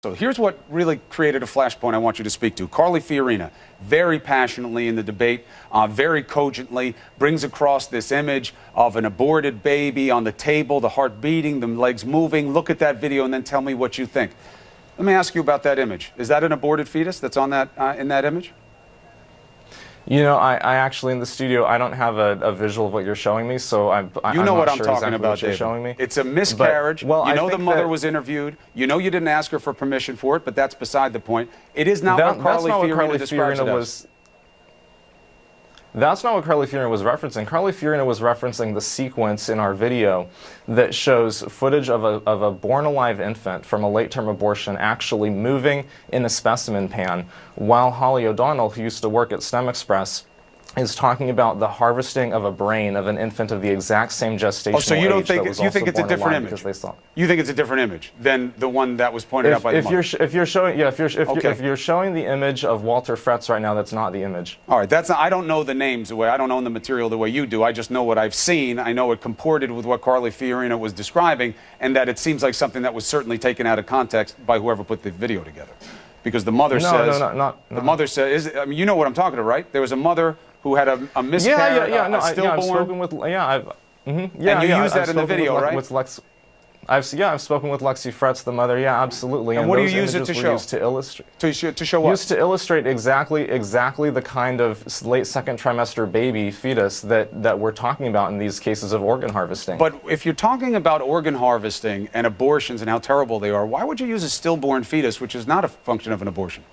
So here's what really created a flashpoint I want you to speak to. Carly Fiorina, very passionately in the debate, very cogently, brings across this image of an aborted baby on the table, the heart beating, the legs moving. Look at that video and then tell me what you think. Let me ask you about that image. Is that an aborted fetus that's on that in that image? You know, I actually in the studio, I don't have a visual of what you're showing me, so you know what I'm talking exactly about, what you're David. showing me. It's a miscarriage. But, well, you know the mother was interviewed. You know you didn't ask her for permission for it, but that's beside the point. It is not what Carly Fiorina describes it as. That's not what Carly Fiorina was referencing. Carly Fiorina was referencing the sequence in our video that shows footage of a born-alive infant from a late-term abortion actually moving in a specimen pan, while Holly O'Donnell, who used to work at STEM Express, is talking about the harvesting of a brain of an infant of the exact same gestational age. Oh, so you don't think you think it's a different image? You think it's a different image than the one that was pointed out by the mother? If you're showing the image of Walter Fretz right now, that's not the image. All right, that's not, I don't know the names the way I don't know the material the way you do. I just know what I've seen. I know it comported with what Carly Fiorina was describing, and that it seems like something that was certainly taken out of context by whoever put the video together, because the mother says the mother says I mean, you know what I'm talking about, right? There was a mother who had a miscarriage, a stillborn. I've spoken with, and you used that in the video, right? I've spoken with Lexi Fretz, the mother. Yeah, absolutely. And what do you use it to show? Used to illustrate. To show what? Used to illustrate exactly the kind of late second trimester baby fetus that we're talking about in these cases of organ harvesting. But if you're talking about organ harvesting and abortions and how terrible they are, why would you use a stillborn fetus, which is not a function of an abortion?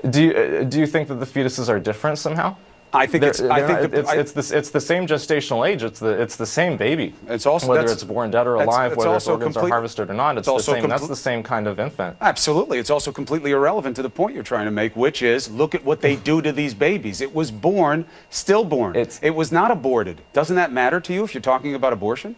Do you think that the fetuses are different somehow? I think it's the same gestational age. It's the same baby. It's also whether it's born dead or alive, whether its organs are harvested or not. It's the same. That's the same kind of infant. Absolutely. It's also completely irrelevant to the point you're trying to make, which is look at what they do to these babies. It was born stillborn. It was not aborted. Doesn't that matter to you if you're talking about abortion?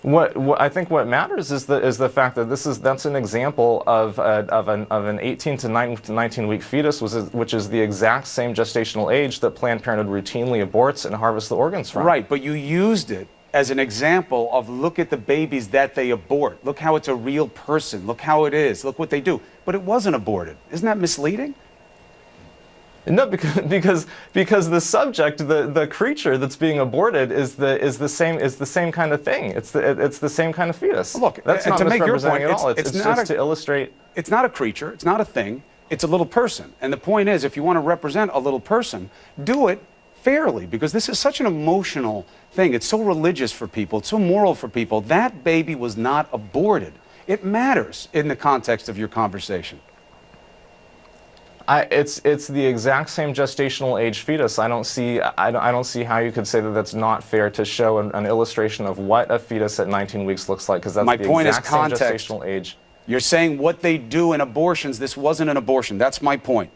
What I think what matters is the fact that that's an example of an 18 to 19 week fetus, which is the exact same gestational age that Planned Parenthood routinely aborts and harvests the organs from. Right, but you used it as an example of look at the babies that they abort. Look how it's a real person. Look how it is. Look what they do. But it wasn't aborted. Isn't that misleading? No, because the subject, the creature that's being aborted is the same kind of thing. It's the same kind of fetus. Well, look, that's not to make your point, at all. It's just to illustrate. It's not a creature. It's not a thing. It's a little person. And the point is, if you want to represent a little person, do it fairly, because this is such an emotional thing. It's so religious for people. It's so moral for people. That baby was not aborted. It matters in the context of your conversation. It's the exact same gestational age fetus. I don't see how you could say that that's not fair to show an illustration of what a fetus at 19 weeks looks like, because that's the exact same gestational age. You're saying what they do in abortions. This wasn't an abortion. That's my point.